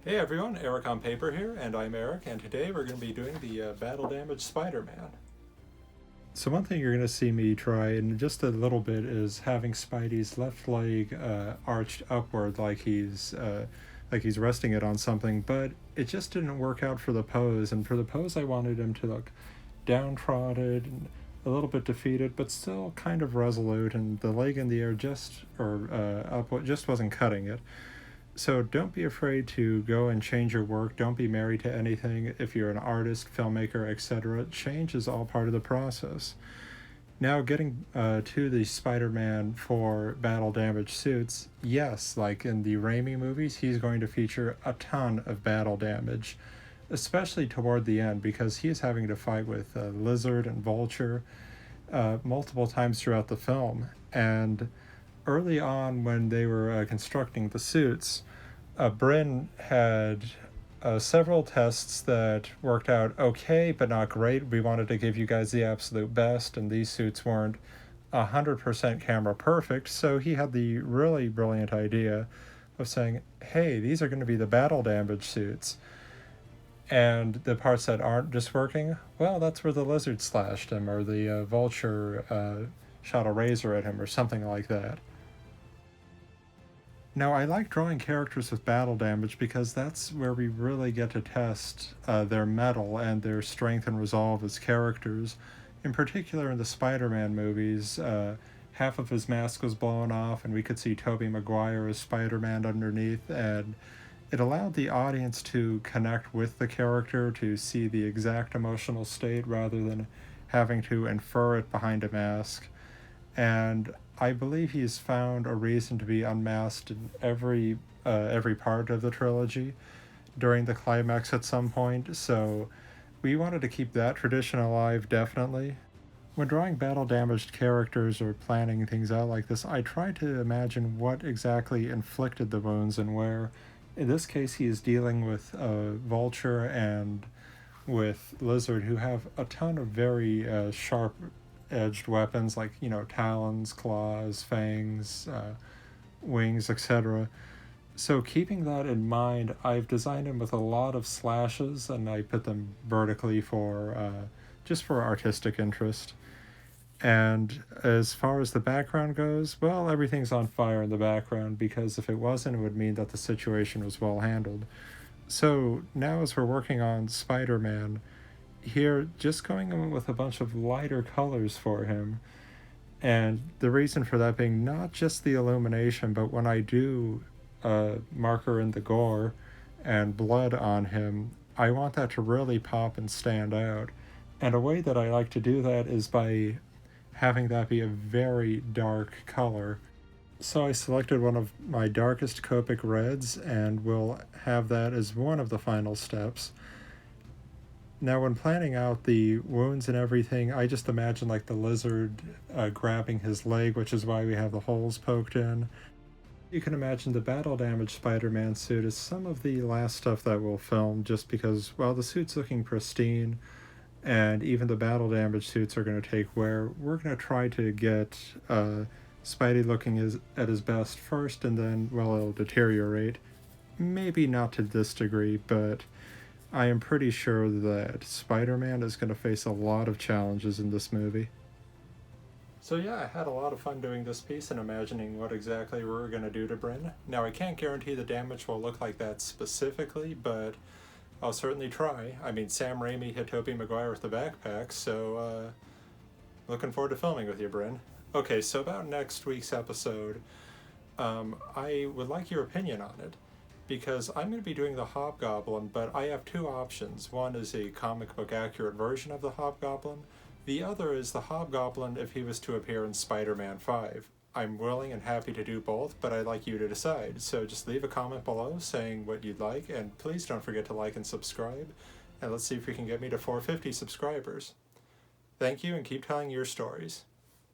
Hey everyone, Eric on Paper here, and I'm Eric, and today we're going to be doing the Battle Damage Spider-Man. So one thing you're going to see me try in just a little bit is having Spidey's left leg arched upward like he's resting it on something, but it just didn't work out for the pose, and for the pose I wanted him to look downtrodden and a little bit defeated, but still kind of resolute, and the leg in the air just wasn't cutting it. So don't be afraid to go and change your work. Don't be married to anything. If you're an artist, filmmaker, etc., change is all part of the process. Now, getting to the Spider-Man for battle damage suits, yes, like in the Raimi movies, he's going to feature a ton of battle damage, especially toward the end, because he's having to fight with Lizard and Vulture multiple times throughout the film. And early on, when they were constructing the suits, Bryn had several tests that worked out okay, but not great. We wanted to give you guys the absolute best, and these suits weren't 100% camera perfect, so he had the really brilliant idea of saying, hey, these are going to be the battle damage suits. And the parts that aren't just working, well, that's where the Lizard slashed him, or the Vulture shot a razor at him, or something like that. Now, I like drawing characters with battle damage because that's where we really get to test their mettle and their strength and resolve as characters. In particular, in the Spider-Man movies, half of his mask was blown off, and we could see Tobey Maguire as Spider-Man underneath, and it allowed the audience to connect with the character, to see the exact emotional state rather than having to infer it behind a mask. And I believe he's found a reason to be unmasked in every part of the trilogy during the climax at some point. So we wanted to keep that tradition alive, definitely. When drawing battle damaged characters or planning things out like this, I try to imagine what exactly inflicted the wounds and where. In this case, he is dealing with Vulture and with Lizard, who have a ton of very sharp edged weapons like, talons, claws, fangs, wings, etc. So keeping that in mind, I've designed them with a lot of slashes, and I put them vertically for just for artistic interest. And as far as the background goes, well, everything's on fire in the background, because if it wasn't, it would mean that the situation was well handled. So now, as we're working on Spider-Man, here just going in with a bunch of lighter colors for him. And the reason for that being not just the illumination, but when I do marker in the gore and blood on him, I want that to really pop and stand out. And a way that I like to do that is by having that be a very dark color. So I selected one of my darkest Copic reds, and we'll have that as one of the final steps. Now, when planning out the wounds and everything, I just imagine like the Lizard grabbing his leg, which is why we have the holes poked in. You can imagine the battle damage Spider-Man suit is some of the last stuff that we'll film, just because, well, the suit's looking pristine, and even the battle damage suits are going to take wear. We're going to try to get Spidey looking at his best first, and then, well, it'll deteriorate. Maybe not to this degree, but I am pretty sure that Spider-Man is going to face a lot of challenges in this movie. So yeah, I had a lot of fun doing this piece and imagining what exactly we were going to do to Bryn. Now, I can't guarantee the damage will look like that specifically, but I'll certainly try. I mean, Sam Raimi hit Tobey Maguire with the backpack, so looking forward to filming with you, Bryn. Okay, so about next week's episode, I would like your opinion on it, because I'm going to be doing the Hobgoblin, but I have two options. One is a comic book accurate version of the Hobgoblin. The other is the Hobgoblin if he was to appear in Spider-Man 5. I'm willing and happy to do both, but I'd like you to decide. So just leave a comment below saying what you'd like, and please don't forget to like and subscribe. And let's see if we can get me to 450 subscribers. Thank you, and keep telling your stories.